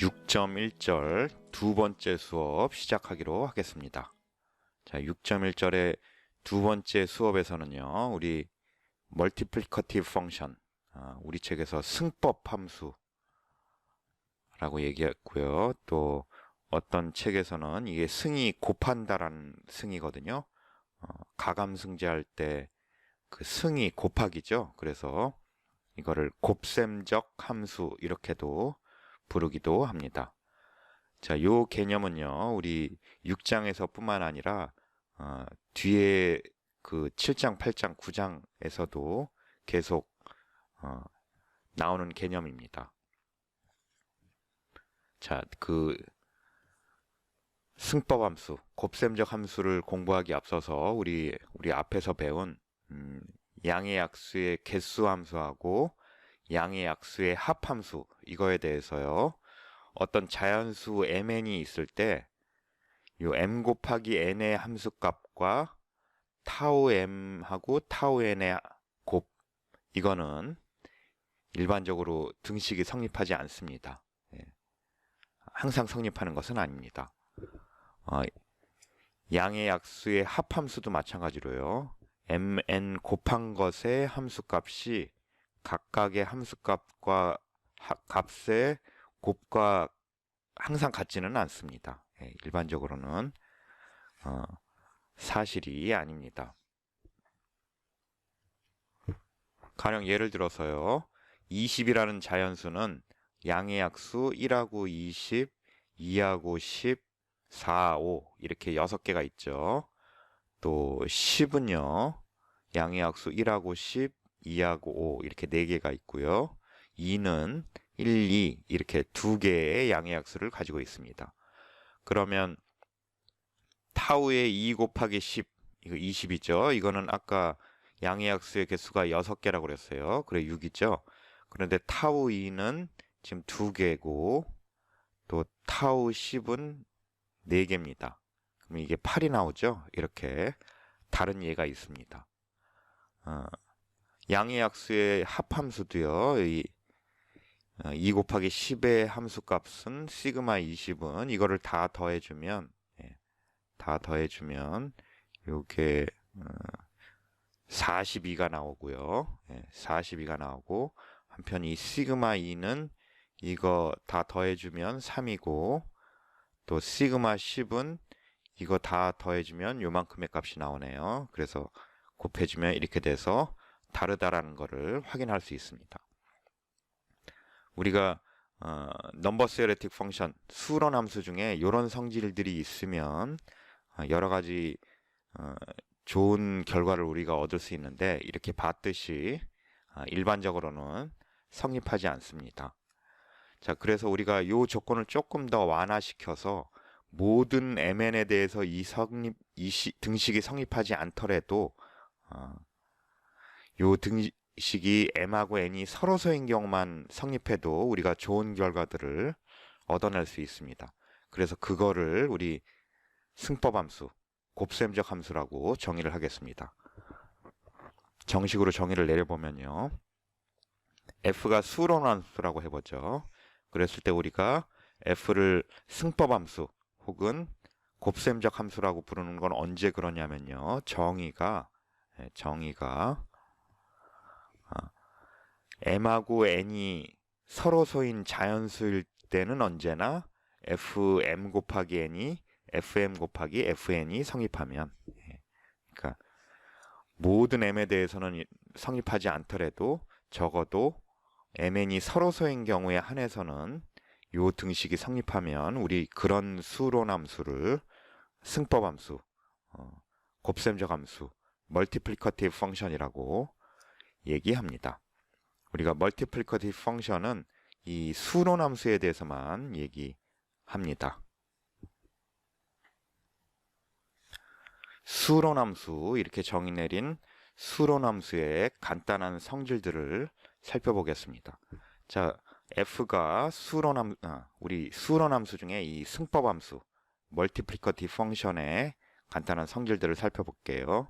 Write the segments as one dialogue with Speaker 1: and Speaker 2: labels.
Speaker 1: 6.1절 두 번째 수업 시작하기로 하겠습니다. 자, 6.1절의 두 번째 수업에서는요, 우리 멀티플리커티브 펑션, 우리 책에서 승법 함수라고 얘기했고요. 또 어떤 책에서는 이게 승이 곱한다라는 승이거든요. 가감승제할 때 그 승이 곱하기죠. 그래서 이거를 곱셈적 함수 이렇게도 부르기도 합니다. 자, 요 개념은요, 우리 6장에서 뿐만 아니라 뒤에 그 7장, 8장, 9장에서도 계속 나오는 개념입니다. 자, 그 승법 함수, 곱셈적 함수를 공부하기 앞서서 우리 앞에서 배운 양의 약수의 개수 함수하고 양의 약수의 합함수, 이거에 대해서요, 어떤 자연수 mn이 있을 때 요 m 곱하기 n의 함수값과 타우 m하고 타우 n의 곱, 이거는 일반적으로 등식이 성립하지 않습니다. 항상 성립하는 것은 아닙니다. 양의 약수의 합함수도 마찬가지로요, mn 곱한 것의 함수값이 각각의 함수값과 값의 곱과 항상 같지는 않습니다. 일반적으로는 사실이 아닙니다. 가령 예를 들어서요, 20이라는 자연수는 양의 약수 1하고 20, 2하고 10, 4, 5 이렇게 6개가 있죠. 또 10은요, 양의 약수 1하고 10, 2하고 5 이렇게 4개가 있고요. 2는 1, 2 이렇게 2개의 양의 약수를 가지고 있습니다. 그러면 타우의 2 곱하기 10, 이거 20이죠. 이거는 아까 양의 약수의 개수가 6개라고 그랬어요. 그래 6이죠. 그런데 타우 2는 지금 2개고 또 타우 10은 4개입니다. 그럼 이게 8이 나오죠. 이렇게 다른 예가 있습니다. 양의 약수의 합함수도요, 2 곱하기 10의 함수값은 시그마 20은 이거를 다 더해주면 요게 42가 나오고요. 42가 나오고, 한편 이 시그마 2는 이거 다 더해주면 3이고, 또 시그마 10은 이거 다 더해주면 요만큼의 값이 나오네요. 그래서 곱해주면 이렇게 돼서 다르다라는 것을 확인할 수 있습니다. 우리가 넘버 세어레틱 펑션, 수론 함수 중에 이런 성질들이 있으면 여러 가지 좋은 결과를 우리가 얻을 수 있는데, 이렇게 봤듯이 일반적으로는 성립하지 않습니다. 자, 그래서 우리가 이 조건을 조금 더 완화시켜서 모든 mn에 대해서 등식이 성립하지 않더라도 이 등식이 m하고 n이 서로서인 경우만 성립해도 우리가 좋은 결과들을 얻어낼 수 있습니다. 그래서 그거를 우리 승법함수, 곱셈적 함수라고 정의를 하겠습니다. 정식으로 정의를 내려보면요, f가 수론 함수라고 해보죠. 그랬을 때 우리가 f를 승법함수 혹은 곱셈적 함수라고 부르는 건 언제 그러냐면요, 정의가 m하고 n이 서로소인 자연수일 때는 언제나 fm 곱하기 n이 fm 곱하기 fn이 성립하면, 그러니까 모든 m에 대해서는 성립하지 않더라도 적어도 mn이 서로소인 경우에 한해서는 요 등식이 성립하면 우리 그런 수론 함수를 승법 함수, 곱셈적 함수, 멀티플리커티브 펑션이라고 얘기합니다. 우리가 멀티플리커티브 펑션은 이 수론 함수에 대해서만 얘기합니다. 수론 함수, 이렇게 정의 내린 수론 함수의 간단한 성질들을 살펴보겠습니다. 자, f가 우리 수론 함수 중에 이 승법 함수, 멀티플리커티브 펑션의 간단한 성질들을 살펴볼게요.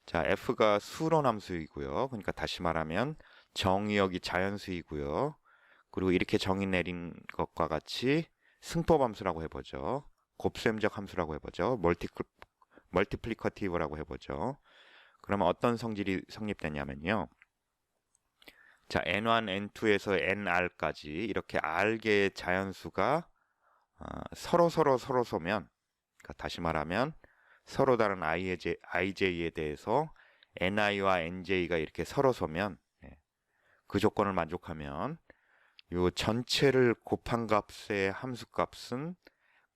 Speaker 1: 자, f가 수론 함수이고요. 그러니까 다시 말하면 정의역이 자연수이고요. 그리고 이렇게 정의 내린 것과 같이 승법 함수라고 해보죠. 곱셈적 함수라고 해보죠. 멀티플리커티브라고 해보죠. 그러면 어떤 성질이 성립되냐면요. 자, n1, n2에서 nr까지 이렇게 r개의 자연수가 서로 소면, 그러니까 다시 말하면 서로 다른 ij에 대해서 ni와 nj가 이렇게 서로 소면, 그 조건을 만족하면 요 전체를 곱한 값의 함수값은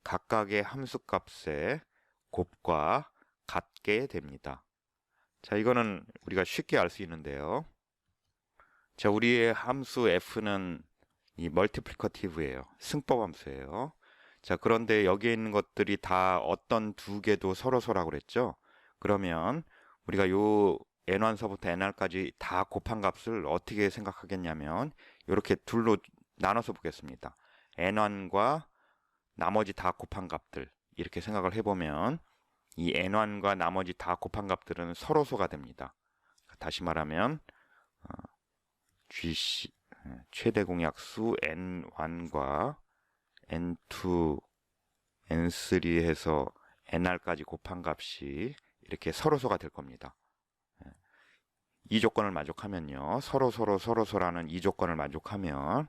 Speaker 1: 각각의 함수값의 곱과 같게 됩니다. 자, 이거는 우리가 쉽게 알 수 있는데요. 자, 우리의 함수 f는 이 멀티플리커티브예요. 승법 함수예요. 자, 그런데 여기에 있는 것들이 다 어떤 두 개도 서로라고 그랬죠? 그러면 우리가 요 n1서부터 nr까지 다 곱한 값을 어떻게 생각하겠냐면 이렇게 둘로 나눠서 보겠습니다. n1과 나머지 다 곱한 값들 이렇게 생각을 해보면 이 n1과 나머지 다 곱한 값들은 서로소가 됩니다. 다시 말하면 GC 최대 공약수 n1과 n2, n3 해서 nr까지 곱한 값이 이렇게 서로소가 될 겁니다. 이 조건을 만족하면요. 서로소라는 이 조건을 만족하면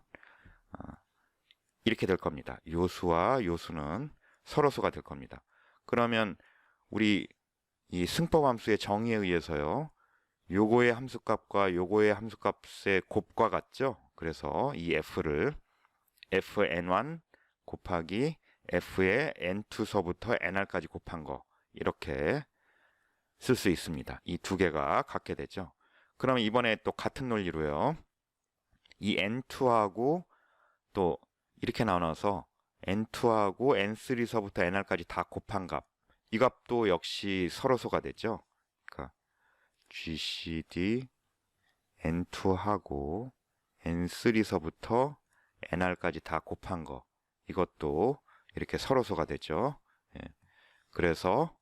Speaker 1: 이렇게 될 겁니다. 요수와 요수는 서로소가 될 겁니다. 그러면 우리 이 승법 함수의 정의에 의해서요. 요거의 함수값과 요거의 함수값의 곱과 같죠? 그래서 이 f를 fn1 곱하기 f의 n2서부터 nr까지 곱한 거 이렇게 쓸 수 있습니다. 이 두 개가 같게 되죠. 그러면 이번에 또 같은 논리로요. 이 n2하고 또 이렇게 나눠서 n2하고 n3서부터 nr까지 다 곱한 값. 이 값도 역시 서로소가 되죠. 그러니까 GCD n2하고 n3서부터 nr까지 다 곱한 거. 이것도 이렇게 서로소가 되죠. 그래서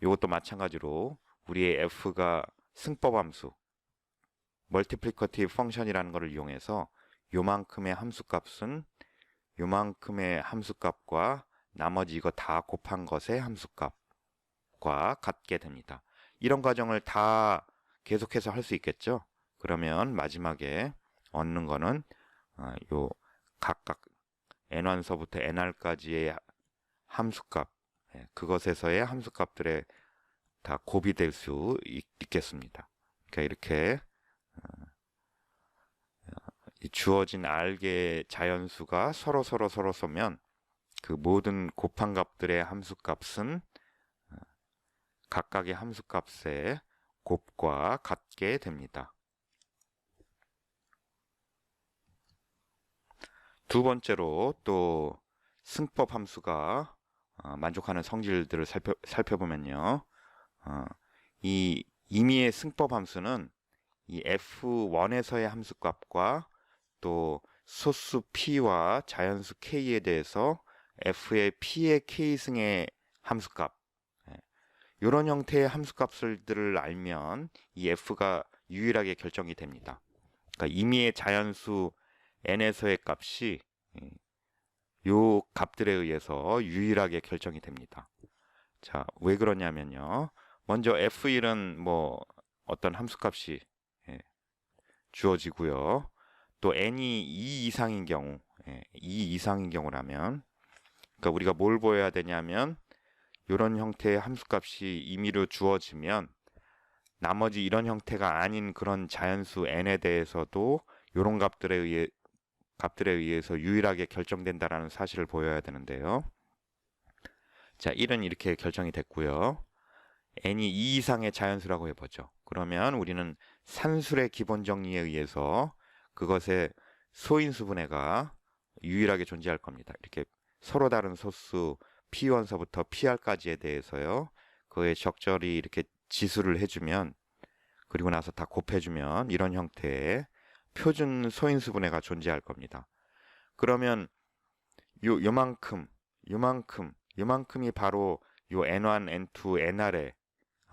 Speaker 1: 이것도 마찬가지로 우리의 f가 승법함수 멀티플리커티브 펑션이라는 것을 이용해서 요만큼의 함수값은 요만큼의 함수값과 나머지 이거 다 곱한 것의 함수값과 같게 됩니다. 이런 과정을 다 계속해서 할 수 있겠죠. 그러면 마지막에 얻는 거는 요 각각 n1서부터 nr까지의 함수값 그것에서의 함수값들의 다 곱이 될 수 있겠습니다. 그러니까 이렇게 주어진 r개의 자연수가 서로 쏘면 그 모든 곱한 값들의 함수값은 각각의 함수값의 곱과 같게 됩니다. 두 번째로 또 승법 함수가 만족하는 성질들을 살펴보면요. 이 임의의 승법 함수는 이 f1에서의 함수값과 또 소수 p와 자연수 k에 대해서 f의 p의 k승의 함수값 이런 형태의 함수값들을 알면 이 f가 유일하게 결정이 됩니다. 그러니까 임의의 자연수 n에서의 값이 요 값들에 의해서 유일하게 결정이 됩니다. 자, 왜 그러냐면요. 먼저 f1은 뭐 어떤 함수값이 주어지고요. 또 n이 2 이상인 경우, 2 이상인 경우라면, 그러니까 우리가 뭘 보여야 되냐면 이런 형태의 함수값이 임의로 주어지면 나머지 이런 형태가 아닌 그런 자연수 n에 대해서도 이런 값들에 의해서 유일하게 결정된다라는 사실을 보여야 되는데요. 자, 1은 이렇게 결정이 됐고요. n이 2 이상의 자연수라고 해보죠. 그러면 우리는 산술의 기본 정리에 의해서 그것의 소인수분해가 유일하게 존재할 겁니다. 이렇게 서로 다른 소수 P1서부터 PR까지에 대해서요. 그에 적절히 이렇게 지수를 해주면 그리고 나서 다 곱해주면 이런 형태의 표준 소인수분해가 존재할 겁니다. 그러면 요만큼이 바로 요 N1, N2, NR에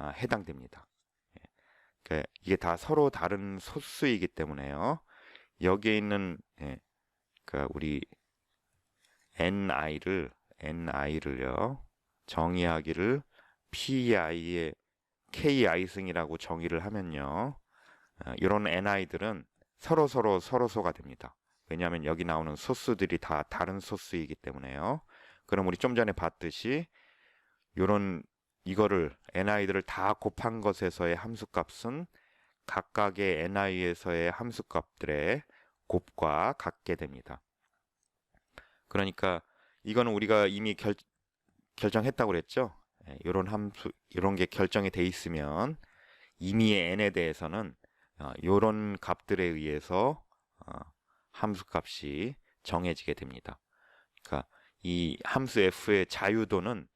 Speaker 1: 해당됩니다. 그러니까 이게 다 서로 다른 소수이기 때문에요. 여기에 있는 그러니까 우리 ni를요 정의하기를 pi의 ki승이라고 정의를 하면요, 이런 ni들은 서로소가 됩니다. 왜냐하면 여기 나오는 소수들이 다 다른 소수이기 때문에요. 그럼 우리 좀 전에 봤듯이 이거를 ni들을 다 곱한 것에서의 함수값은 각각의 ni에서의 함수값들의 곱과 같게 됩니다. 그러니까 이거는 우리가 이미 결정했다고 그랬죠. 이런 게 결정이 돼 있으면 임의의 n에 대해서는 이런 값들에 의해서 함수값이 정해지게 됩니다. 그러니까 이 함수 f의 자유도는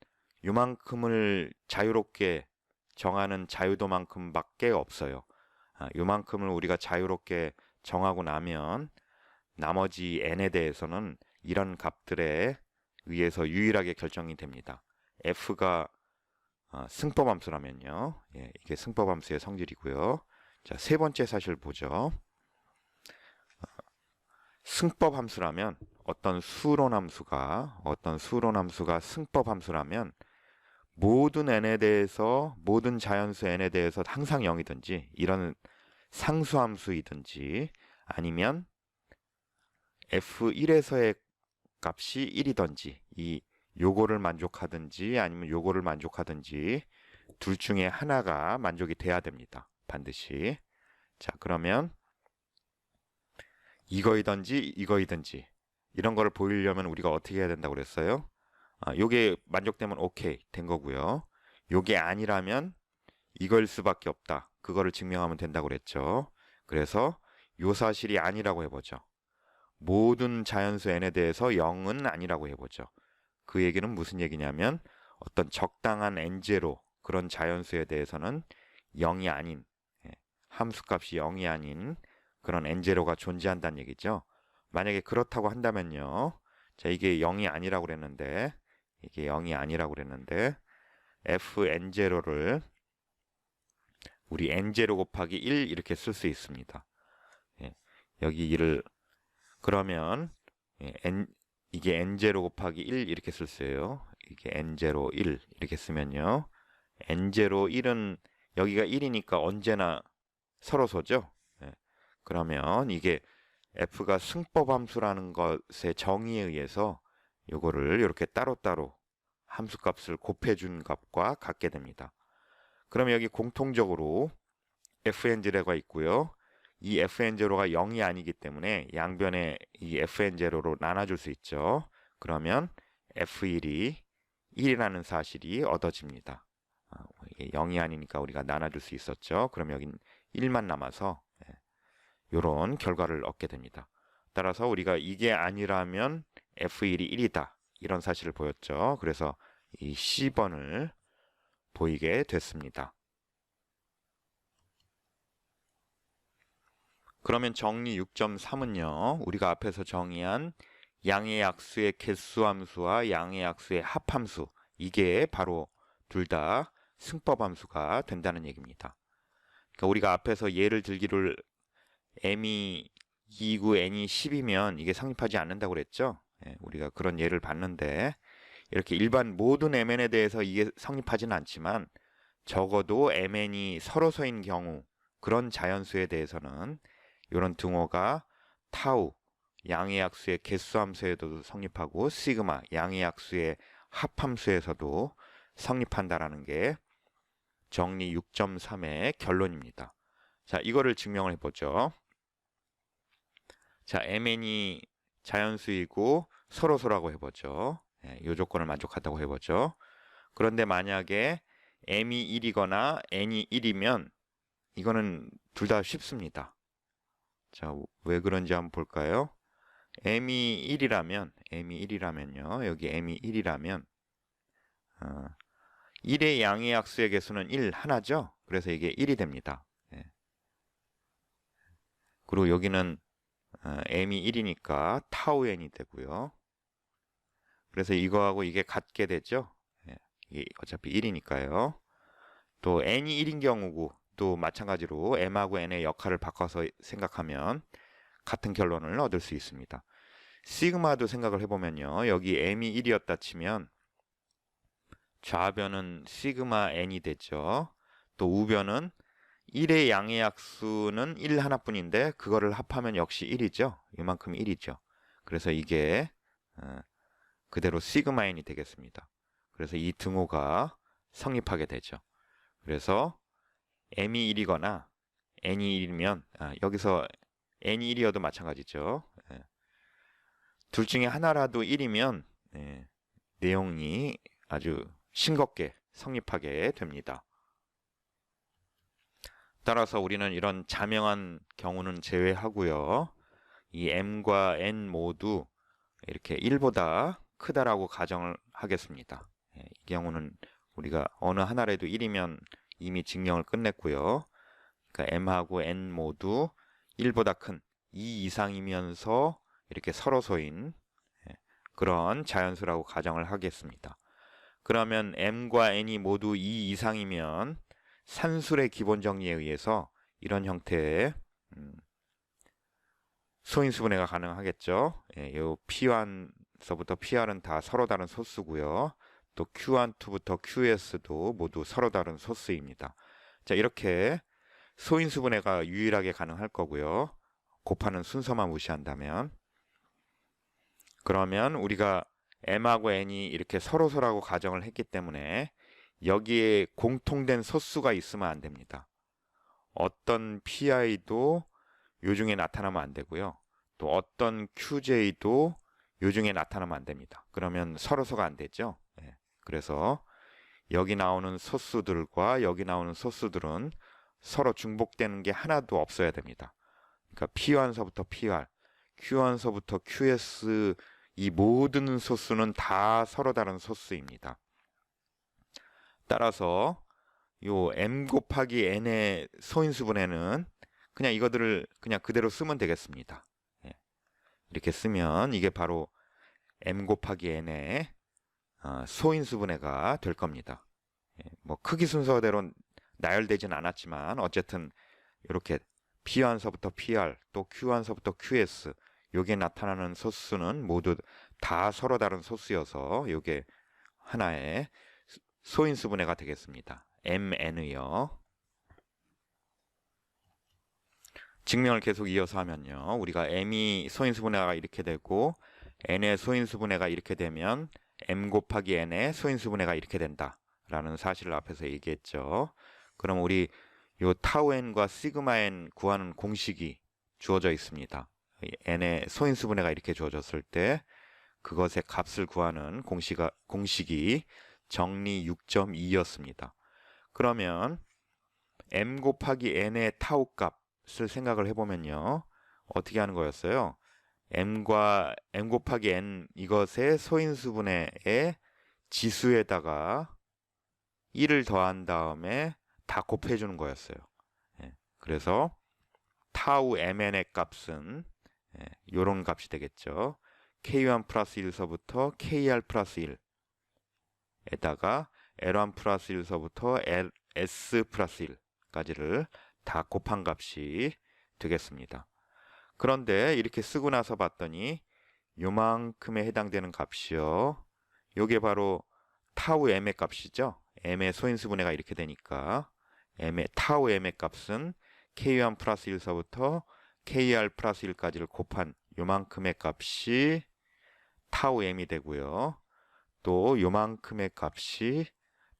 Speaker 1: 요만큼을 자유롭게 정하는 자유도만큼밖에 없어요. 요만큼을 우리가 자유롭게 정하고 나면 나머지 n에 대해서는 이런 값들에 의해서 유일하게 결정이 됩니다. f가 승법함수라면요. 이게 승법함수의 성질이고요. 자, 세 번째 사실 보죠. 승법함수라면 어떤 수론함수가 승법함수라면 모든 자연수 n에 대해서 항상 0이든지 이런 상수함수이든지 아니면 f1에서의 값이 1이든지 요거를 만족하든지 아니면 요거를 만족하든지 둘 중에 하나가 만족이 돼야 됩니다. 반드시. 자, 그러면 이거이든지 이런 거를 보이려면 우리가 어떻게 해야 된다고 그랬어요? 요게 만족되면 오케이 된 거고요. 요게 아니라면 이거일 수밖에 없다. 그거를 증명하면 된다고 그랬죠. 그래서 요 사실이 아니라고 해보죠. 모든 자연수 n에 대해서 0은 아니라고 해보죠. 그 얘기는 무슨 얘기냐면 어떤 적당한 n제로 그런 자연수에 대해서는 0이 아닌, 함수값이 0이 아닌 그런 n제로가 존재한다는 얘기죠. 만약에 그렇다고 한다면요. 자, 이게 0이 아니라고 그랬는데 fn0를 우리 n0 곱하기 1 이렇게 쓸 수 있습니다. 여기 1을 그러면 이게 n0 곱하기 1 이렇게 쓸 수 있어요. 이게 n0 1 이렇게 쓰면요. n0 1은 여기가 1이니까 언제나 서로소죠. 그러면 이게 f가 승법함수라는 것의 정의에 의해서 요거를 이렇게 따로따로 함수값을 곱해준 값과 같게 됩니다. 그럼 여기 공통적으로 fn0가 있고요. 이 fn0가 0이 아니기 때문에 양변에 이 fn0로 나눠줄 수 있죠. 그러면 f1이 1이라는 사실이 얻어집니다. 이게 0이 아니니까 우리가 나눠줄 수 있었죠. 그럼 여긴 1만 남아서 이런 결과를 얻게 됩니다. 따라서 우리가 이게 아니라면 f1이 1이다. 이런 사실을 보였죠. 그래서 이 C번을 보이게 됐습니다. 그러면 정리 6.3은요. 우리가 앞에서 정의한 양의 약수의 개수함수와 양의 약수의 합함수, 이게 바로 둘 다 승법함수가 된다는 얘기입니다. 그러니까 우리가 앞에서 예를 들기를 m이 2고 n이 10이면 이게 성립하지 않는다고 그랬죠. 우리가 그런 예를 봤는데 이렇게 일반 모든 mn에 대해서 이게 성립하지는 않지만 적어도 mn이 서로서인 경우 그런 자연수에 대해서는 이런 등호가 타우 양의 약수의 개수함수에도 성립하고 시그마 양의 약수의 합함수에서도 성립한다라는 게 정리 6.3의 결론입니다. 자, 이거를 증명을 해보죠. 자, mn이 자연수이고 서로소라고 해보죠. 이 조건을 만족한다고 해보죠. 그런데 만약에 m이 1이거나 n이 1이면 이거는 둘 다 쉽습니다. 자, 왜 그런지 한번 볼까요? m이 1이라면요. 여기 m이 1이라면 1의 양의 약수의 개수는 1 하나죠. 그래서 이게 1이 됩니다. 그리고 여기는 m이 1이니까 타우 n이 되고요. 그래서 이거하고 이게 같게 되죠. 이게 어차피 1이니까요. 또 n이 1인 경우고 또 마찬가지로 m하고 n의 역할을 바꿔서 생각하면 같은 결론을 얻을 수 있습니다. 시그마도 생각을 해보면요. 여기 m이 1이었다 치면 좌변은 시그마 n이 되죠. 또 우변은 1의 양의 약수는 1 하나뿐인데 그거를 합하면 역시 1이죠. 이만큼 1이죠. 그래서 이게 그대로 시그마 n이 되겠습니다. 그래서 이 등호가 성립하게 되죠. 그래서 m이 1이거나 n이 1이면 여기서 n이 1이어도 마찬가지죠. 둘 중에 하나라도 1이면 내용이 아주 싱겁게 성립하게 됩니다. 따라서 우리는 이런 자명한 경우는 제외하고요. 이 m과 n 모두 이렇게 1보다 크다라고 가정을 하겠습니다. 이 경우는 우리가 어느 하나라도 1이면 이미 증명을 끝냈고요. 그러니까 m하고 n 모두 1보다 큰 2 이상이면서 이렇게 서로소인 그런 자연수라고 가정을 하겠습니다. 그러면 m과 n이 모두 2 이상이면 산술의 기본 정리에 의해서 이런 형태의 소인수분해가 가능하겠죠. 요 P1서부터 PR은 다 서로 다른 소수고요. 또 Q12부터 QS도 모두 서로 다른 소수입니다. 자, 이렇게 소인수분해가 유일하게 가능할 거고요. 곱하는 순서만 무시한다면. 그러면 우리가 m하고 n이 이렇게 서로서라고 가정을 했기 때문에 여기에 공통된 소수가 있으면 안 됩니다. 어떤 PI도 요중에 나타나면 안 되고요. 또 어떤 QJ도 요중에 나타나면 안 됩니다. 그러면 서로서가 안 되죠. 그래서 여기 나오는 소수들과 여기 나오는 소수들은 서로 중복되는 게 하나도 없어야 됩니다. 그러니까 P1서부터 PR, Q1서부터 QS 이 모든 소수는 다 서로 다른 소수입니다. 따라서 요 m 곱하기 n의 소인수분해는 그냥 이거들을 그냥 그대로 쓰면 되겠습니다. 이렇게 쓰면 이게 바로 m 곱하기 n의 소인수분해가 될 겁니다. 뭐 크기 순서대로 나열되진 않았지만 어쨌든 이렇게 P1서부터 PR 또 Q1서부터 QS 여기에 나타나는 소수는 모두 다 서로 다른 소수여서 이게 하나의 소인수분해가 되겠습니다. mn이요. 증명을 계속 이어서 하면요. 우리가 m이 소인수분해가 이렇게 되고 n의 소인수분해가 이렇게 되면 m 곱하기 n의 소인수분해가 이렇게 된다 라는 사실을 앞에서 얘기했죠. 그럼 우리 요 타우 n과 시그마 n 구하는 공식이 주어져 있습니다. n의 소인수분해가 이렇게 주어졌을 때 그것의 값을 구하는 공식이 정리 6.2였습니다. 그러면 m 곱하기 n의 타우 값을 생각을 해보면요. 어떻게 하는 거였어요? m 곱하기 n 이것의 소인수분해의 지수에다가 1을 더한 다음에 다 곱해 주는 거였어요. 그래서 타우 mn의 값은 이런 값이 되겠죠. k1 플러스 1서부터 kr 플러스 1에다가 l1 플러스 1서부터 s 플러스 1까지를 다 곱한 값이 되겠습니다. 그런데 이렇게 쓰고 나서 봤더니 요만큼에 해당되는 값이요. 요게 바로 타우 m의 값이죠. m의 소인수분해가 이렇게 되니까 타우 m의 값은 k1 플러스 1서부터 kr 플러스 1까지를 곱한 요만큼의 값이 타우 m이 되고요. 또 요만큼의 값이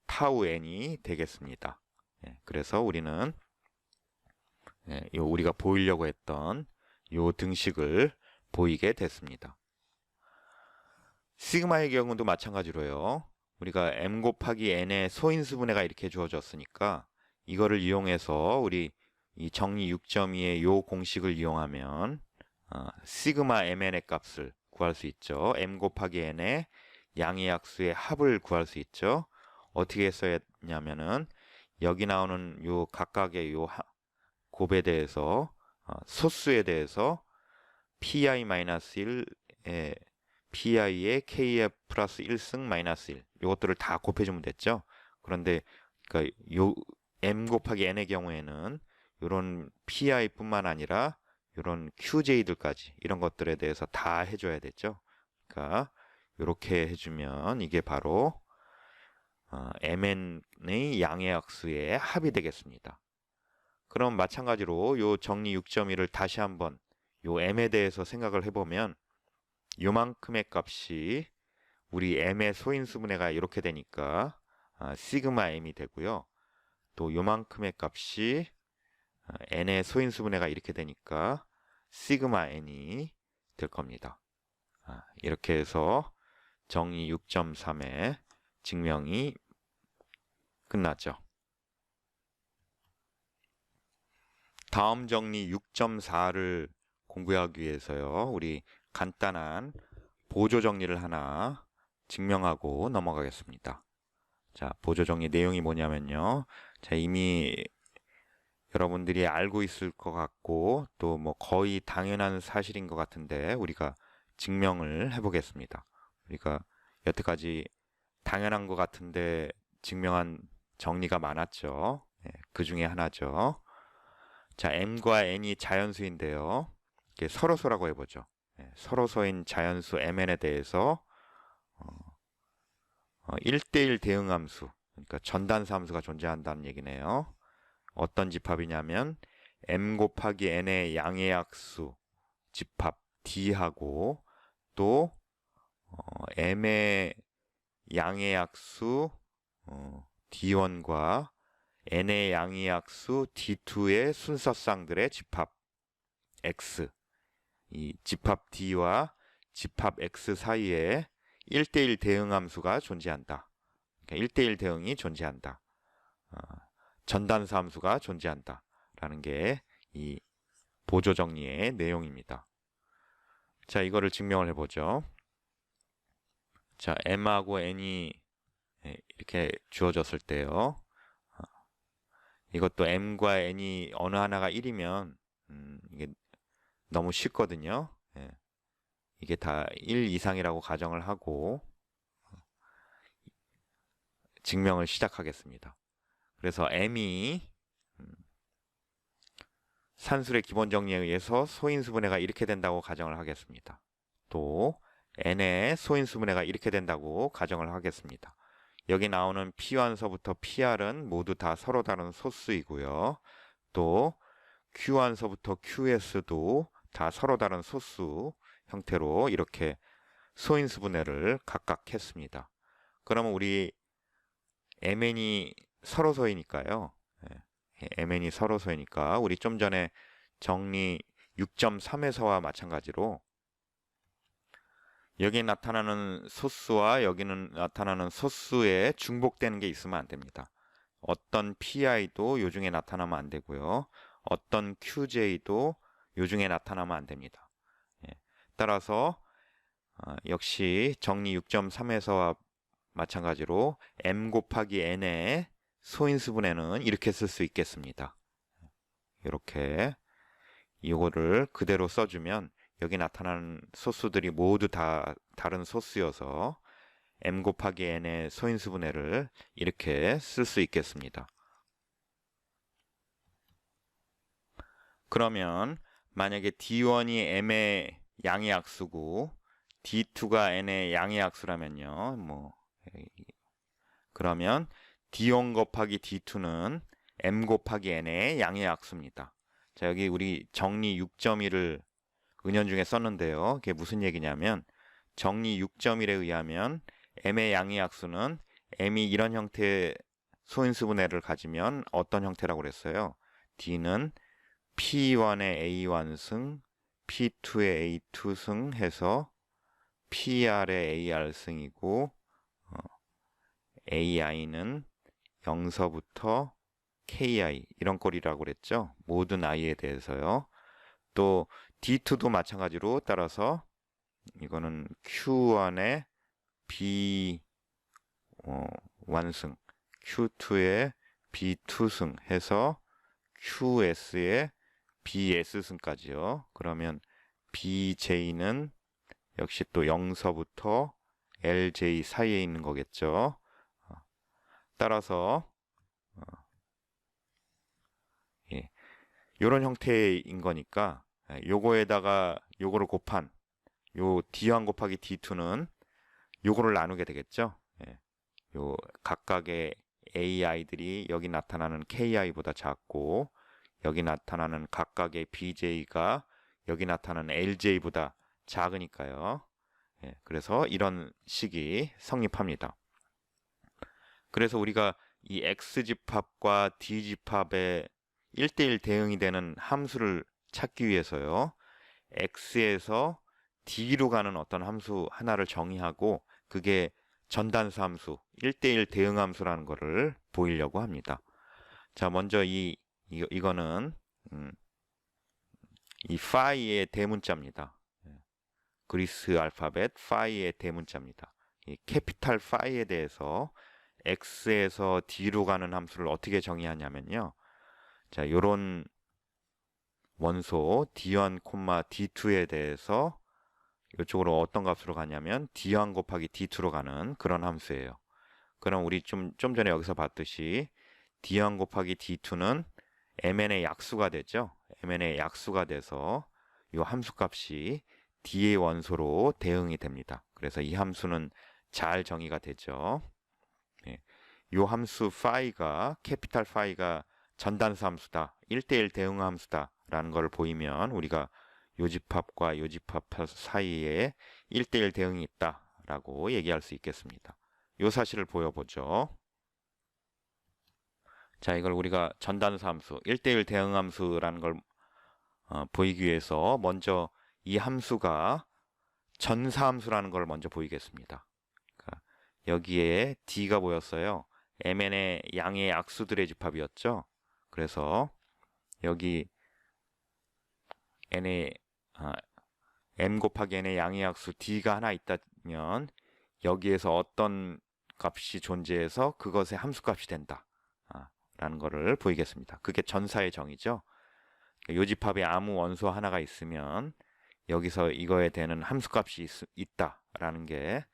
Speaker 1: 타우 n이 되겠습니다. 그래서 우리는 우리가 보이려고 했던 요 등식을 보이게 됐습니다. 시그마의 경우도 마찬가지로요. 우리가 m 곱하기 n의 소인수분해가 이렇게 주어졌으니까 이거를 이용해서 우리 이 정리 6.2의 요 공식을 이용하면 시그마 mn의 값을 구할 수 있죠. m 곱하기 n의 양의 약수의 합을 구할 수 있죠. 어떻게 했었냐면은 여기 나오는 요 각각의 요 곱에 대해서 소수에 대해서 pi-1의 pi의 kf 플러스 1승 마이너스 1 이것들을 다 곱해주면 됐죠. 그런데 그러니까 요 m 곱하기 n의 경우에는 이런 pi 뿐만 아니라 이런 QJ들까지 이런 것들에 대해서 다 해줘야 되죠. 그러니까 이렇게 해주면 이게 바로 MN의 양의 약수의 합이 되겠습니다. 그럼 마찬가지로 요 정리 6.1을 다시 한번 요 M에 대해서 생각을 해보면 요만큼의 값이 우리 M의 소인수분해가 이렇게 되니까 시그마 M이 되고요. 또 요만큼의 값이 N의 소인수분해가 이렇게 되니까 시그마 N이 될 겁니다. 이렇게 해서 정리 6.3의 증명이 끝났죠. 다음 정리 6.4를 공부하기 위해서요. 우리 간단한 보조 정리를 하나 증명하고 넘어가겠습니다. 자, 보조 정리 내용이 뭐냐면요. 자, 이미 여러분들이 알고 있을 것 같고 또 뭐 거의 당연한 사실인 것 같은데 우리가 증명을 해보겠습니다. 우리가 여태까지 당연한 것 같은데 증명한 정리가 많았죠. 그 중에 하나죠. 자, M과 N이 자연수인데요. 이게 서로소라고 해보죠. 서로소인 자연수 MN에 대해서 1대1 대응함수, 그러니까 전단수 함수가 존재한다는 얘기네요. 어떤 집합이냐면 M 곱하기 N의 양의 약수 집합 D하고 또 M의 양의 약수 D1과 N의 양의 약수 D2의 순서쌍들의 집합 X, 이 집합 D와 집합 X 사이에 1대1 대응함수가 존재한다. 그러니까 1대1 대응이 존재한다. 전단수 함수가 존재한다. 라는 게 이 보조 정리의 내용입니다. 자, 이거를 증명을 해보죠. 자, M하고 N이 이렇게 주어졌을 때요. 이것도 M과 N이 어느 하나가 1이면 이게 너무 쉽거든요. 이게 다 1 이상이라고 가정을 하고 증명을 시작하겠습니다. 그래서 M이 산술의 기본 정리에 의해서 소인수분해가 이렇게 된다고 가정을 하겠습니다. 또 N의 소인수분해가 이렇게 된다고 가정을 하겠습니다. 여기 나오는 P1서부터 PR은 모두 다 서로 다른 소수이고요. 또 Q1서부터 QS도 다 서로 다른 소수 형태로 이렇게 소인수분해를 각각 했습니다. 그러면 우리 MN이 서로소이니까요. MN이 서로소이니까 우리 좀 전에 정리 6.3에서와 마찬가지로 여기 나타나는 소수와 여기는 나타나는 소수에 중복되는 게 있으면 안 됩니다. 어떤 PI도 요 중에 나타나면 안 되고요. 어떤 QJ도 요 중에 나타나면 안 됩니다. 따라서 역시 정리 6.3에서와 마찬가지로 M 곱하기 N의 소인수분해는 이렇게 쓸 수 있겠습니다. 이렇게 이거를 그대로 써주면 여기 나타나는 소수들이 모두 다 다른 소수여서 M 곱하기 N의 소인수분해를 이렇게 쓸 수 있겠습니다. 그러면 만약에 D1이 M의 양의 약수고 D2가 N의 양의 약수라면요. 그러면 D1 곱하기 D2는 M 곱하기 N의 양의 약수입니다. 자, 여기 우리 정리 6.1을 은연중에 썼는데요. 그게 무슨 얘기냐면 정리 6.1에 의하면 M의 양의 약수는 M이 이런 형태의 소인수분해를 가지면 어떤 형태라고 그랬어요? D는 P1의 A1승, P2의 A2승 해서 PR의 AR승이고 AI는 0서부터 KI 이런 꼴이라고 그랬죠. 모든 I에 대해서요. 또 D2도 마찬가지로 따라서 이거는 Q1의 B1승, Q2의 B2승 해서 QS의 BS승까지요. 그러면 BJ는 역시 또 0서부터 LJ 사이에 있는 거겠죠. 따라서 이런 형태인 거니까 요거에다가 요거를 곱한 요 D1 곱하기 D2는 요거를 나누게 되겠죠. 요 각각의 AI들이 여기 나타나는 KI보다 작고 여기 나타나는 각각의 BJ가 여기 나타나는 LJ보다 작으니까요. 그래서 이런 식이 성립합니다. 그래서 우리가 이 X집합과 D집합의 1대1 대응이 되는 함수를 찾기 위해서요. X에서 D로 가는 어떤 함수 하나를 정의하고 그게 전단수 함수, 1대1 대응 함수라는 것을 보이려고 합니다. 자, 먼저 이거는 이 파이의 대문자입니다. 그리스 알파벳 파이의 대문자입니다. 이 캐피탈 파이에 대해서 X에서 D로 가는 함수를 어떻게 정의하냐면요. 자, 요런 원소 D1, D2에 대해서 이쪽으로 어떤 값으로 가냐면 D1 곱하기 D2로 가는 그런 함수예요. 그럼 우리 좀 전에 여기서 봤듯이 D1 곱하기 D2는 MN의 약수가 되죠. MN의 약수가 돼서 이 함수 값이 D의 원소로 대응이 됩니다. 그래서 이 함수는 잘 정의가 되죠. 이 함수 파이가 캐피탈 파이가 전단수 함수다. 1대1 대응 함수다. 라는 걸 보이면 우리가 요집합과 요집합 사이에 1대1 대응이 있다. 라고 얘기할 수 있겠습니다. 이 사실을 보여보죠. 자, 이걸 우리가 전단수 함수, 1대1 대응 함수라는 걸 보이기 위해서 먼저 이 함수가 전사함수라는 걸 먼저 보이겠습니다. 그러니까 여기에 D가 보였어요. MN의 양의 약수들의 집합이었죠. 그래서 여기 M 곱하기 N의 양의 약수 D가 하나 있다면 여기에서 어떤 값이 존재해서 그것의 함수값이 된다. 라는 것을 보이겠습니다. 그게 전사의 정의죠. 요집합에 아무 원소 하나가 있으면 여기서 이거에 대는 함수값이 있다라는 게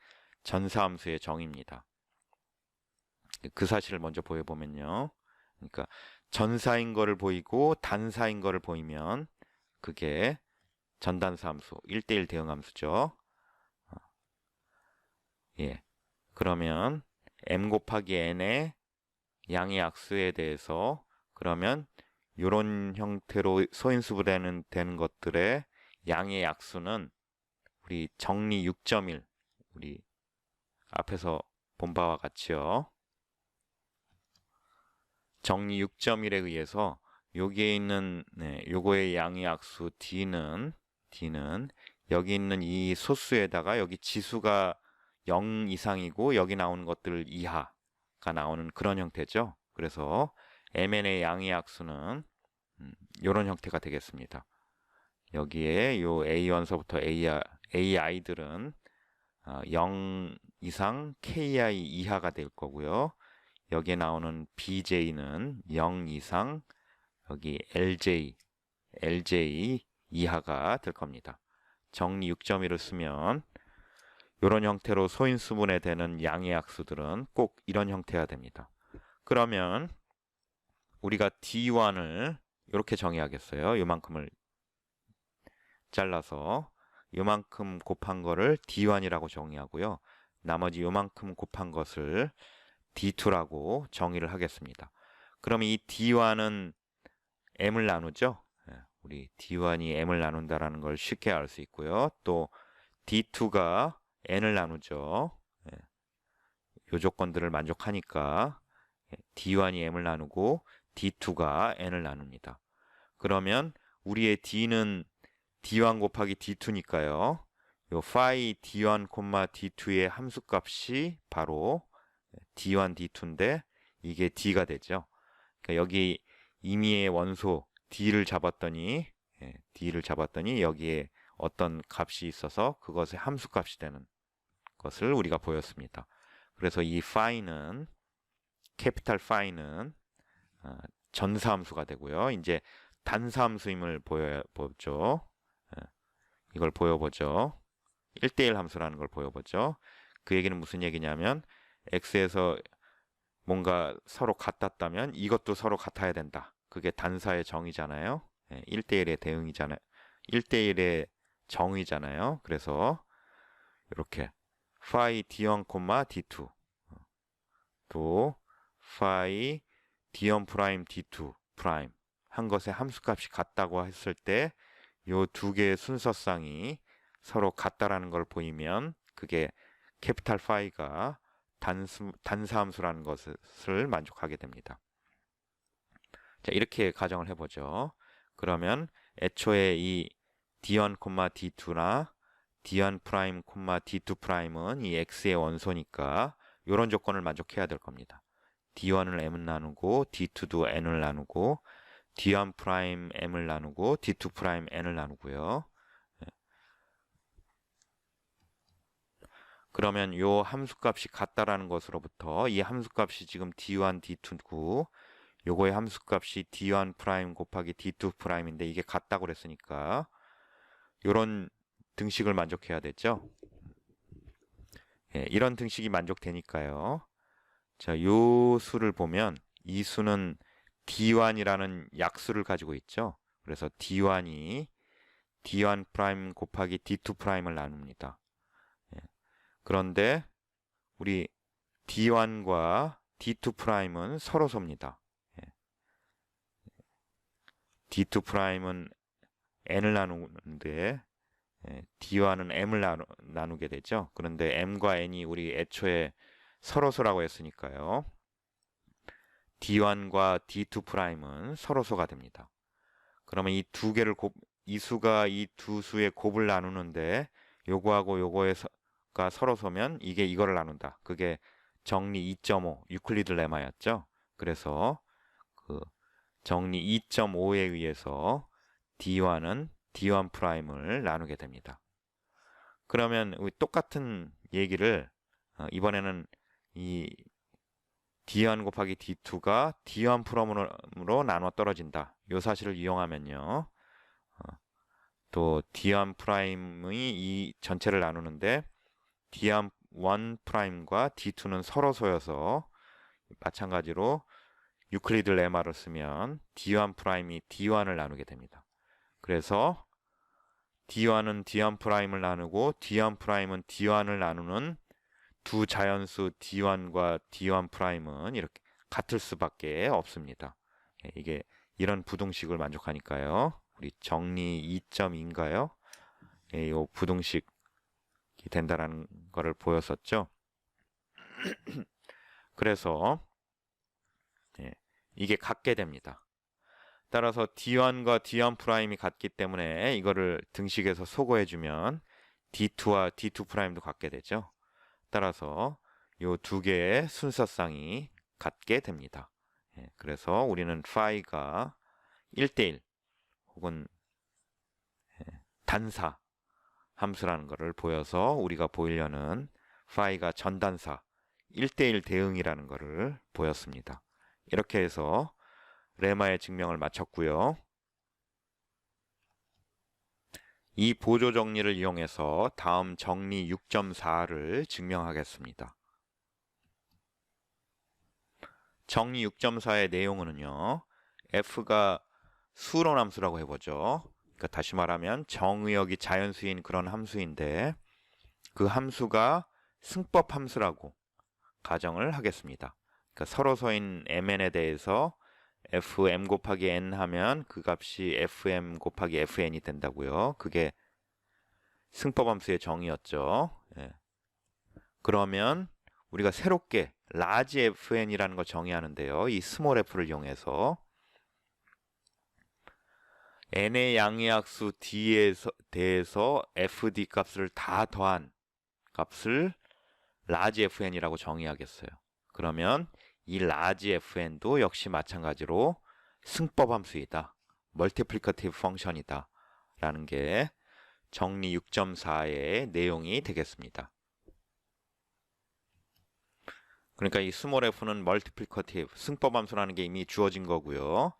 Speaker 1: 전사함수의 정의입니다. 그 사실을 먼저 보여보면요. 그러니까 전사인 거를 보이고 단사인 거를 보이면 그게 전단수 함수, 1대1 대응 함수죠. 그러면 M 곱하기 N의 양의 약수에 대해서 그러면 이런 형태로 소인수분해는 되는 것들의 양의 약수는 우리 정리 6.1 우리 앞에서 본 바와 같이요. 정리 6.1에 의해서 여기에 있는 요거의 양의 약수 D는 여기 있는 이 소수에다가 여기 지수가 0 이상이고 여기 나오는 것들 이하가 나오는 그런 형태죠. 그래서 MN의 양의 약수는 이런 형태가 되겠습니다. 여기에 요 A1서부터 AI들은 0 이상 KI 이하가 될 거고요. 여기에 나오는 BJ는 0 이상 여기 LJ 이하가 될 겁니다. 정리 6.1을 쓰면 이런 형태로 소인수분해 되는 양의 약수들은 꼭 이런 형태가 됩니다. 그러면 우리가 D1을 이렇게 정의하겠어요. 요만큼을 잘라서 요만큼 곱한 거를 D1이라고 정의하고요. 나머지 요만큼 곱한 것을 D2라고 정의를 하겠습니다. 그럼 이 D1은 M을 나누죠. 우리 D1이 M을 나눈다라는 걸 쉽게 알 수 있고요. 또 D2가 N을 나누죠. 이 조건들을 만족하니까 D1이 M을 나누고 D2가 N을 나눕니다. 그러면 우리의 D는 D1 곱하기 D2니까요. 요 phi D1, D2의 함수값이 바로 D1, D2인데 이게 D가 되죠. 그러니까 여기 임의의 원소 D를 잡았더니 여기에 어떤 값이 있어서 그것의 함수값이 되는 것을 우리가 보였습니다. 그래서 이 phi는 캐피탈 phi는 전사함수가 되고요. 이제 단사함수임을 보여보죠. 이걸 보여보죠. 1대1 함수라는 걸 보여보죠. 그 얘기는 무슨 얘기냐면 X에서 뭔가 서로 같았다면 이것도 서로 같아야 된다. 그게 단사의 정의잖아요. 1대1의 대응이잖아요. 1대1의 정의잖아요. 그래서 이렇게 phi d1, d2 또 phi d1 프라임 d2 프라임 한 것의 함수값이 같다고 했을 때 요 두 개의 순서쌍이 서로 같다라는 걸 보이면 그게 캐피탈 파이가 단사함수라는 것을 만족하게 됩니다. 자, 이렇게 가정을 해보죠. 그러면 애초에 이 d1, d2나 d1 프라임, d2 프라임은 이 x의 원소니까 이런 조건을 만족해야 될 겁니다. d1을 m을 나누고 d2도 n을 나누고 d1 프라임 m을 나누고 d2 프라임 n을 나누고요. 그러면 요 함수값이 같다라는 것으로부터 이 함수값이 지금 d1, d2고 요거의 함수값이 d1 프라임 곱하기 d2 프라임인데 이게 같다고 그랬으니까 요런 등식을 만족해야 되죠. 예, 이런 등식이 만족되니까요. 자, 요 수를 보면 이 수는 d1이라는 약수를 가지고 있죠. 그래서 d1이 d1 프라임 곱하기 d2 프라임을 나눕니다. 예. 그런데 우리 d1과 d2 프라임은 서로소입니다. 예. d2 프라임은 n을 나누는데 d1은 m을 나누게 되죠. 그런데 m과 n이 우리 애초에 서로소라고 했으니까요. d1과 d2 프라임은 서로소가 됩니다. 그러면 이 두 개를 이 수가 이 두 수의 곱을 나누는데 요거하고 요거가 서로소면 이게 이거를 나눈다. 그게 정리 2.5 유클리드 레마였죠. 그래서 그 정리 2.5에 의해서 d1은 d1 프라임을 나누게 됩니다. 그러면 우리 똑같은 얘기를 이번에는 이 d1 곱하기 d2가 d1 프라임으로 나눠 떨어진다. 이 사실을 이용하면요. 또 d1 프라임이 이 전체를 나누는데 d1 프라임과 d2는 서로소여서 마찬가지로 유클리드 레마를 쓰면 d1 프라임이 d1을 나누게 됩니다. 그래서 d1은 d1 프라임을 나누고 d1 프라임은 d1을 나누는 두 자연수 d1과 d1 프라임은 이렇게 같을 수밖에 없습니다. 이게 이런 부등식을 만족하니까요. 우리 정리 2.2인가요? 이 부등식이 된다는 것을 보였었죠. 그래서 이게 같게 됩니다. 따라서 d1과 d1 프라임이 같기 때문에 이거를 등식에서 소거해주면 d2와 d2 프라임도 같게 되죠. 따라서 이 두 개의 순서쌍이 같게 됩니다. 그래서 우리는 파이가 1대1 혹은 단사 함수라는 것을 보여서 우리가 보이려는 파이가 전단사 1대1 대응이라는 것을 보였습니다. 이렇게 해서 레마의 증명을 마쳤고요. 이 보조 정리를 이용해서 다음 정리 6.4를 증명하겠습니다. 정리 6.4의 내용은요. f가 수론함수라고 해보죠. 그러니까 다시 말하면 정의역이 자연수인 그런 함수인데 그 함수가 승법 함수라고 가정을 하겠습니다. 그러니까 서로소인 mn에 대해서 fm 곱하기 n 하면 그 값이 fm 곱하기 fn이 된다고요. 그게 승법함수의 정의였죠. 예. 그러면 우리가 새롭게 large fn이라는 걸 정의하는데요. 이 스몰 f를 이용해서 n의 양의학수 d에 대해서 fd 값을 다 더한 값을 large fn이라고 정의하겠어요. 그러면 이 large fn도 역시 마찬가지로 승법함수이다. 멀티플리커티브 펑션이다. 라는 게 정리 6.4의 내용이 되겠습니다. 그러니까 이 스몰 f는 멀티플리커티브 승법함수라는 게 이미 주어진 거고요.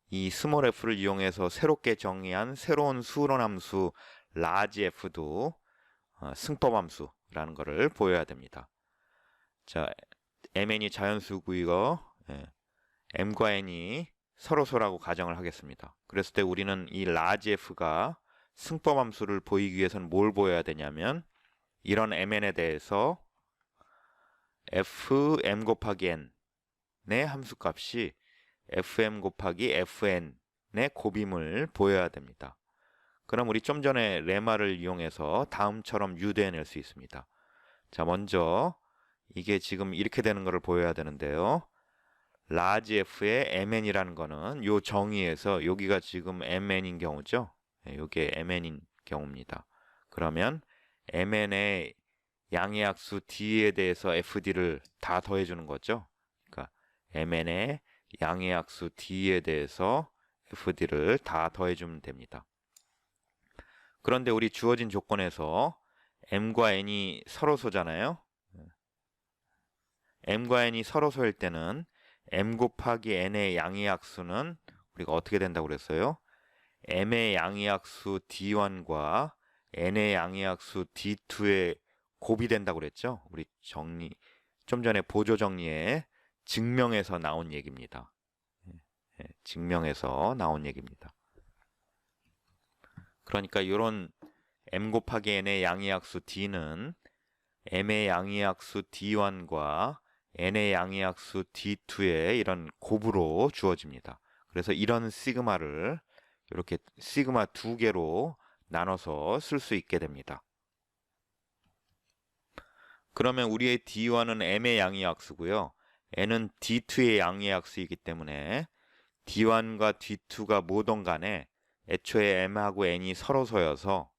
Speaker 1: 이 스몰 f를 이용해서 새롭게 정의한 새로운 수론함수 large f도 승법함수라는 것을 보여야 됩니다. 자, mn이 자연수고요. m과 n이 서로소라고 가정을 하겠습니다. 그랬을 때 우리는 이 large f가 승법함수를 보이기 위해서는 뭘 보여야 되냐면 이런 mn에 대해서 fm 곱하기 n의 함수값이 fm 곱하기 fn의 곱임을 보여야 됩니다. 그럼 우리 좀 전에 레마를 이용해서 다음처럼 유도해낼 수 있습니다. 자, 먼저 이게 지금 이렇게 되는 것을 보여야 되는데요. 라지 f의 mn이라는 거는 요 정의에서 여기가 지금 mn인 경우죠. 이게 mn인 경우입니다. 그러면 mn의 양의 약수 d에 대해서 fd를 다 더해주는 거죠. 그러니까 mn의 양의 약수 d에 대해서 fd를 다 더해주면 됩니다. 그런데 우리 주어진 조건에서 m과 n이 서로소잖아요. m과 n이 서로소일 때는 m 곱하기 n의 양의 약수는 우리가 어떻게 된다고 그랬어요? m의 양의 약수 d1과 n의 양의 약수 d2의 곱이 된다고 그랬죠? 우리 정리 좀 전에 보조 정리에 증명에서 나온 얘기입니다. 증명에서 나온 얘기입니다. 그러니까 이런 m 곱하기 n의 양의 약수 d는 m의 양의 약수 d1과 n의 양의 약수 d2의 이런 곱으로 주어집니다. 그래서 이런 시그마를 이렇게 시그마 두 개로 나눠서 쓸 수 있게 됩니다. 그러면 우리의 d1은 m의 양의 약수고요. n은 d2의 양의 약수이기 때문에 d1과 d2가 뭐든 간에 애초에 m하고 n이 서로소여서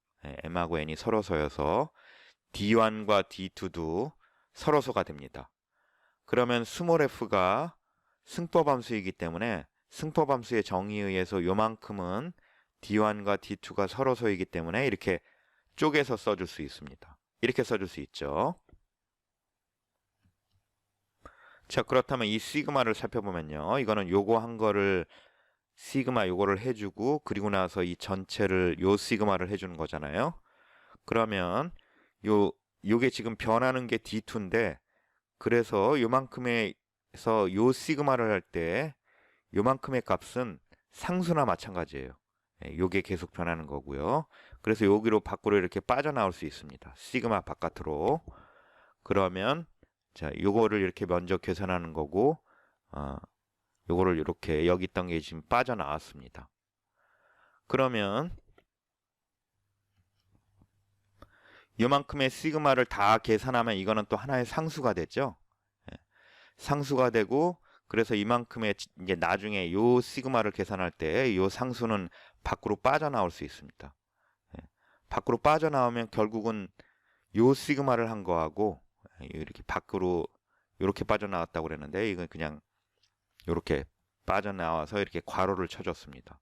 Speaker 1: d1과 d2도 서로소가 됩니다. 그러면 스몰 f가 승법함수이기 때문에 승법함수의 정의에 의해서 요만큼은 d1과 d2가 서로소이기 때문에 이렇게 쪼개서 써줄 수 있습니다. 이렇게 써줄 수 있죠. 자, 그렇다면 이 시그마를 살펴보면요. 이거는 요거 한 거를 시그마 요거를 해주고 그리고 나서 이 전체를 요 시그마를 해주는 거잖아요. 그러면 요게 지금 변하는 게 d2인데 그래서 요만큼에서 요 시그마를 할 때 요만큼의 값은 상수나 마찬가지예요. 요게 계속 변하는 거고요. 그래서 여기로 밖으로 이렇게 빠져나올 수 있습니다. 시그마 바깥으로. 그러면 자, 요거를 이렇게 먼저 계산하는 거고 요거를 이렇게 여기 있던 게 지금 빠져나왔습니다. 그러면 요만큼의 시그마를 다 계산하면 이거는 또 하나의 상수가 되죠. 상수가 되고 그래서 이만큼의 이제 나중에 요 시그마를 계산할 때 요 상수는 밖으로 빠져나올 수 있습니다. 밖으로 빠져나오면 결국은 요 시그마를 한 거하고 이렇게 밖으로 이렇게 빠져나왔다고 그랬는데 이건 그냥 이렇게 빠져나와서 이렇게 괄호를 쳐줬습니다.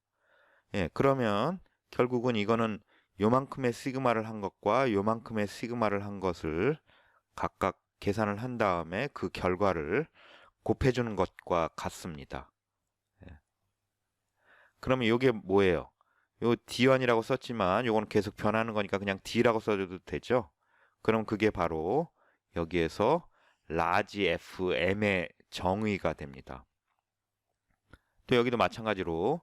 Speaker 1: 그러면 결국은 이거는 요만큼의 시그마를 한 것과 요만큼의 시그마를 한 것을 각각 계산을 한 다음에 그 결과를 곱해주는 것과 같습니다. 그러면 이게 뭐예요? 요 D1이라고 썼지만 요거는 계속 변하는 거니까 그냥 D라고 써줘도 되죠? 그럼 그게 바로 여기에서 라지 FM의 정의가 됩니다. 또 여기도 마찬가지로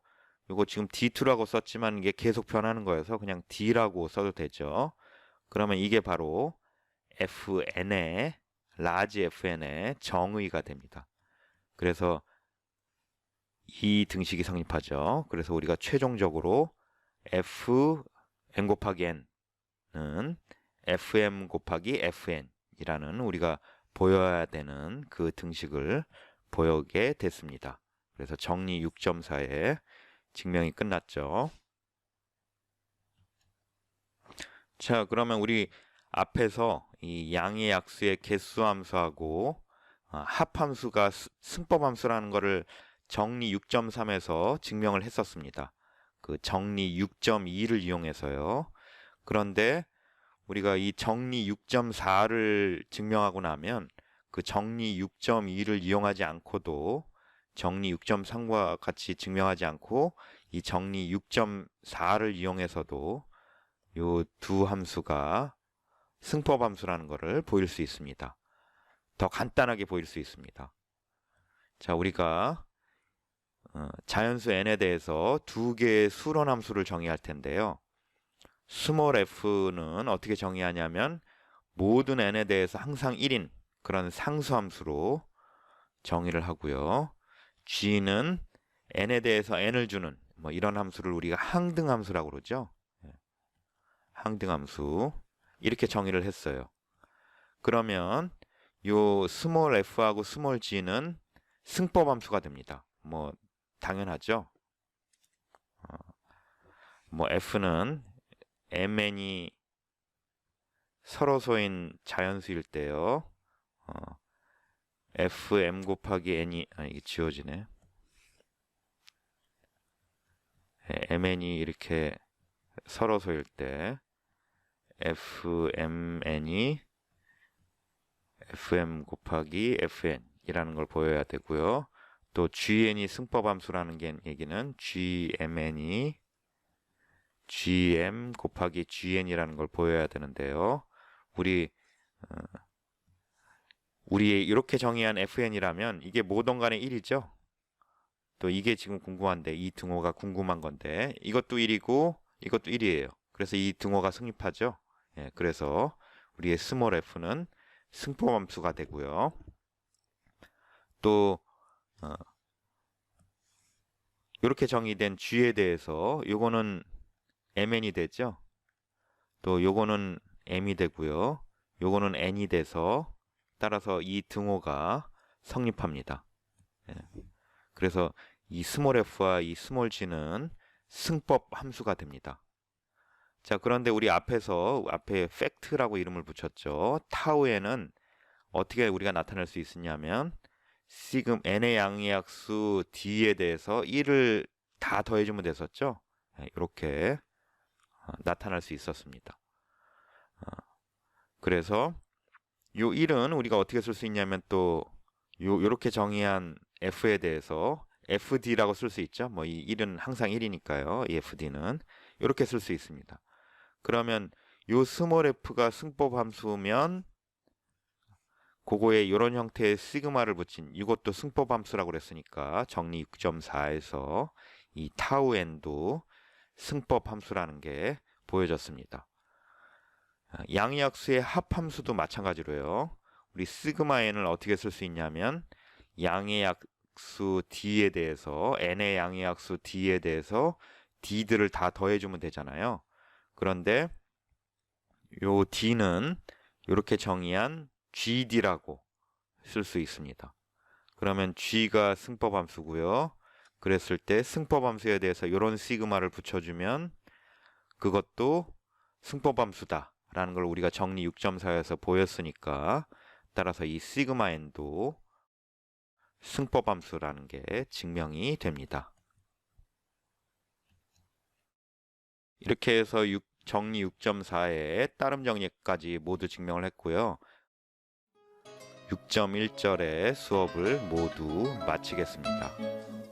Speaker 1: 요거 지금 D2라고 썼지만 이게 계속 변하는 거여서 그냥 D라고 써도 되죠. 그러면 이게 바로 FN의 라지 FN의 정의가 됩니다. 그래서 이 등식이 성립하죠. 그래서 우리가 최종적으로 Fn 곱하기 n은 Fm 곱하기 Fn이라는 우리가 보여야 되는 그 등식을 보여게 됐습니다. 그래서 정리 6.4에 증명이 끝났죠. 자, 그러면 우리 앞에서 이 양의 약수의 개수함수하고 합함수가 승법함수라는 것을 정리 6.3에서 증명을 했었습니다. 그 정리 6.2를 이용해서요. 그런데 우리가 이 정리 6.4를 증명하고 나면 그 정리 6.2를 이용하지 않고도 정리 6.3과 같이 증명하지 않고 이 정리 6.4를 이용해서도 요 두 함수가 승법함수라는 것을 보일 수 있습니다. 더 간단하게 보일 수 있습니다. 자, 우리가 자연수 n에 대해서 두 개의 수론함수를 정의할 텐데요. 스몰 f는 어떻게 정의하냐면 모든 n에 대해서 항상 1인 그런 상수함수로 정의를 하고요. g는 n에 대해서 n을 주는 뭐 이런 함수를 우리가 항등함수라고 그러죠. 항등함수 이렇게 정의를 했어요. 그러면 요 스몰 f하고 스몰 g는 승법함수가 됩니다. 뭐 당연하죠. 뭐 f는 mn이 서로소인 자연수일 때요. fm 곱하기 n이 이게 지워지네. mn이 이렇게 서로소일 때 fmn이 fm 곱하기 fn이라는 걸 보여야 되고요. 또 gn이 승법함수라는 얘기는 gmn이 gm 곱하기 gn이라는 걸 보여야 되는데요. 우리 이렇게 정의한 fn이라면 이게 뭐든 간에 1이죠. 또 이게 지금 궁금한데 이 등호가 궁금한 건데 이것도 1이고 이것도 1이에요. 그래서 이 등호가 성립하죠. 예, 그래서 우리의 스몰 f는 승법함수가 되고요. 또 이렇게 정의된 g에 대해서 요거는 mn이 되죠. 또 요거는 m이 되고요. 요거는 n이 돼서 따라서 이 등호가 성립합니다. 예. 그래서 이 스몰 f와 이 스몰 g는 승법 함수가 됩니다. 자, 그런데 우리 앞에 팩트라고 이름을 붙였죠. 타우에는 어떻게 우리가 나타낼 수 있었냐면 시금 n의 양의약수 d에 대해서 1을 다 더해주면 됐었죠. 이렇게 나타날 수 있었습니다. 그래서 요 1은 우리가 어떻게 쓸 수 있냐면 또 요렇게 정의한 f에 대해서 fd라고 쓸 수 있죠. 뭐 이 1은 항상 1이니까요. 이 fd는 이렇게 쓸 수 있습니다. 그러면 요 스몰 f가 승법 함수면 그거에 이런 형태의 시그마를 붙인 이것도 승법 함수라고 그랬으니까 정리 6.4에서 이 타우 n도 승법 함수라는 게 보여졌습니다. 양의약수의 합함수도 마찬가지로요. 우리 시그마 n을 어떻게 쓸 수 있냐면 양의약수 d에 대해서 n의 양의약수 d에 대해서 d들을 다 더해주면 되잖아요. 그런데 요 d는 이렇게 정의한 gd라고 쓸 수 있습니다. 그러면 g가 승법함수고요. 그랬을 때 승법함수에 대해서 이런 시그마를 붙여주면 그것도 승법함수다 라는 걸 우리가 정리 6.4에서 보였으니까 따라서 이 시그마 n도 승법함수라는 게 증명이 됩니다. 이렇게 해서 정리 6.4에 따름 정리까지 모두 증명을 했고요. 6.1절의 수업을 모두 마치겠습니다.